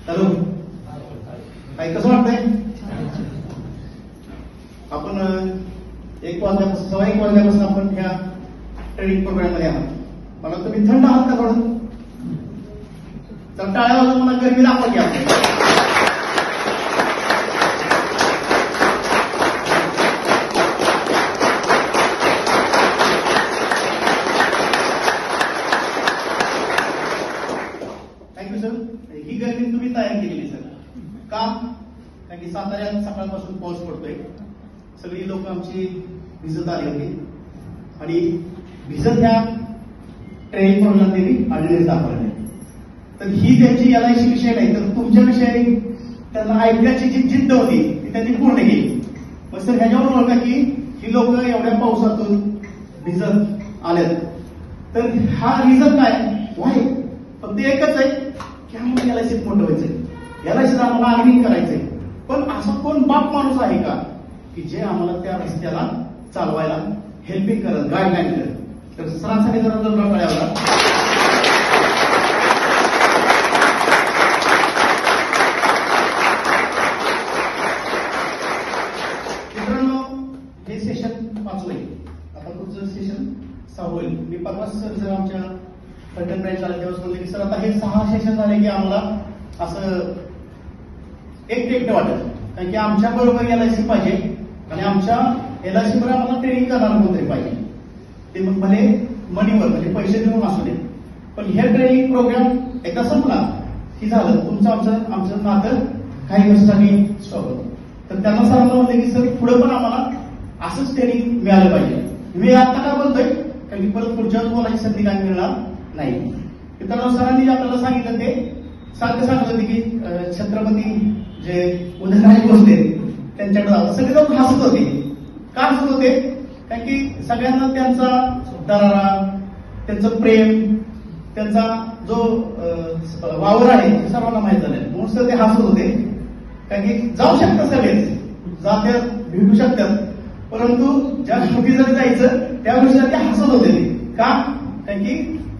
Hello, काय कसं वाटतंय? आपण 1 वाजल्यापासून 1:15 वाजल्यापासून आपण ह्या ट्रेनिंग प्रोग्राम मध्ये आहात. मला तुम्ही थंड आहात का थोडं? तर टाळ्या वाजवून मला गरमी दाखवा की आपण. Thank you sir. ही गरमी तुम्ही तयार केलेली सर. का? कारण की साताऱ्यात सकाळपासून पाऊस पडतोय. सगळी लोक आमची भिजत आली होती आणि भिजत ह्या ट्रेनिंग प्रोग्राम त्यांनी आढळले दाखवले. तर ही त्यांची LIC विषय नाही, तर तुमच्याविषयी त्यांना ऐकण्याची जी जिद्द होती ती त्यांनी पूर्ण केली. मग सर ह्याच्यावर ओळखा की ही लोक एवढ्या पावसातून भिजत आल्यात. तर हा रिझन काय? वाय? फक्त एकच आहे की आम्हाला LIC मोठं व्हायचंय, LIC आम्हाला आर्निंग करायचंय. पण असा कोण बाप माणूस आहे का की जे आम्हाला त्या रस्त्याला चालवायला हेल्पिंग करत, गाईडलाईन करत? तर सरांसाठी जरा कळायला मित्रांनो, हे सेशन 5 होईल. आता पुढचं सेशन 6 होईल. मी परवा सर आमच्या कंटेंट ब्रँच आले तेव्हा म्हणले की सर आता हे 6 सेशन झाले की आम्हाला असं एकटं वाटत, कारण की आमच्या बरोबर LIC पाहिजे आणि आमच्या LIC बरोबर आम्हाला ट्रेनिंग करणार कोणतरी पाहिजे. ते मग भले मनीवर म्हणजे पैसे देऊन असू दे, पण हे ट्रेनिंग प्रोग्राम एकदा संपला की झालं तुमचं आमचं नातं काही वर्षांनी स्टॉप होतं. तर त्यांना सरांना म्हणलं की सर पुढे पण आम्हाला असंच ट्रेनिंग मिळालं पाहिजे. मी आता काय बोलतोय कारण की परत पुढच्या बोलायची संधी काय मिळणार नाही. मित्रांनो, सरांनी आपल्याला सांगितलं ते सांगत होते की छत्रपती जे उदयनराजे भोसले त्यांच्याकडे सगळे लोक हसत होते. का हसत होते? कारण की सगळ्यांना त्यांचा दरारा, त्यांचं प्रेम, त्यांचा जो वावर आहे ते सर्वांना माहीत झालं. म्हणून सर ते हसत होते. कारण की जाऊ शकतात सगळेच, जात्यात, भेटू शकतात, परंतु ज्या शेवटी जर जायचं त्या गोष्टी ते हसत होते. का? कारण की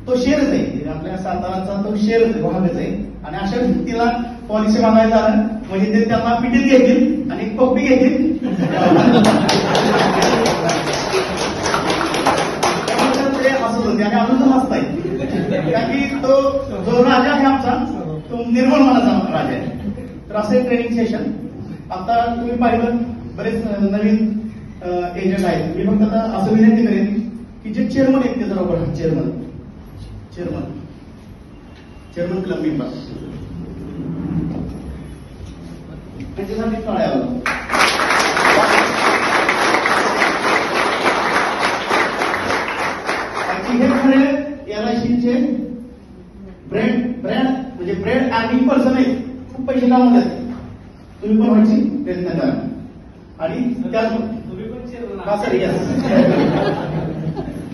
तो शेरच आहे, आपल्या साताराचा तो शेरच आहे, भागच आहे. आणि अशा व्यक्तीला पॉलिसी मागायला झालं म्हणजे ते त्यांना पिटीत घेतील आणि कॉपी घेतील. ते हसत होते आणि अजून हसताय. कारण की तो जो राजा आहे आमचा तो निर्मळ मनाचा राजा आहे. तर असं ट्रेनिंग सेशन आता तुम्ही पाहिलं बरेच नवीन एजंट आहेत. मी फक्त आता असं विनंती करेन की जे चेअरमन आहेत ते जरा बघा. चेअरमन क्लब मेंबर त्याच्यासाठी कळायला हे खरे LICचे ब्रँड म्हणजे ब्रँड अर्निंग पर्सन आहे. खूप पैसे कमवतात. तुम्ही पण व्हायची प्रयत्न करा. आणि त्यात सर यस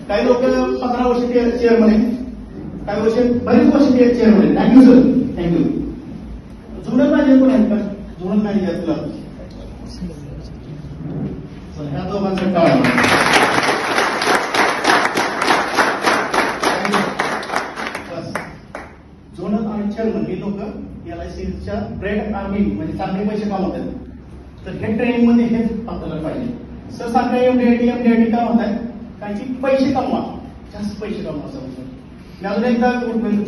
काही लोक 15 वर्ष चेअरमन आहेत, काही वर्ष बरेच वर्ष चेअरमन आहेत. Thank you sir, thank you. जुनं मॅनेजर कोण आहेत का? जुनं मॅनेजर तुला ह्या दोघांचं टाळ. झोनल आणि चेअरमन हे लोक LICच्या ब्रँड आर्निंग म्हणजे चांगले पैसे कमवतात. तर हे ट्रेनिंग मध्ये हेच आपल्याला पाहिजे. सर सारखं MD का म्हणतात? कारण की पैसे कमवा, जास्त पैसे कमवा. असं मी अजून एकदा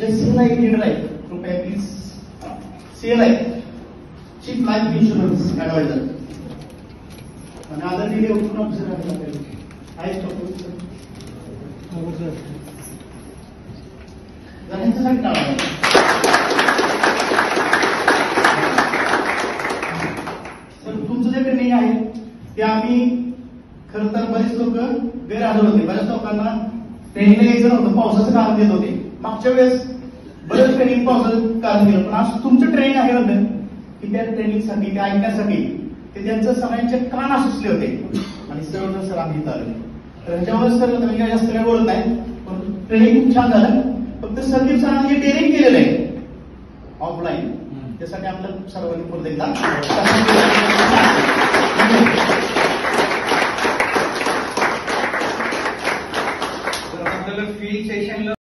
जे CLI लीडर आहे कृपया please. CLI chief life insurance adviser आणि आदरणीय उपक्रम ऑफिसर आहेत. ह्यांच्यासाठी टाळा. सर तुमचं जे ट्रेनिंग आहे ते आम्ही खरं तर बरेच लोक गैरहजर होते. बऱ्याच लोकांना ट्रेनिंगला यायचं नव्हतं, पावसाचं कारण देत होते. मागच्या वेळेस बरेच ट्रेनिंग पावसाचं कारण दिलं, पण आज तुमचं ट्रेनिंग आहे होतं की त्या ट्रेनिंगसाठी ते ऐकण्यासाठी ते त्यांचं सगळ्यांचे कान सुचले होते आणि सर्व सर आम्ही इथं आले. तर ह्याच्यावर सर जास्त काही बोलत नाही, पण ट्रेनिंग खूप छान झालं. फक्त संदीप सरांनी जे ट्रेनिंग केलेलं आहे ऑफलाईन त्यासाठी आपल्याला सर्वांनी पुढे एकदा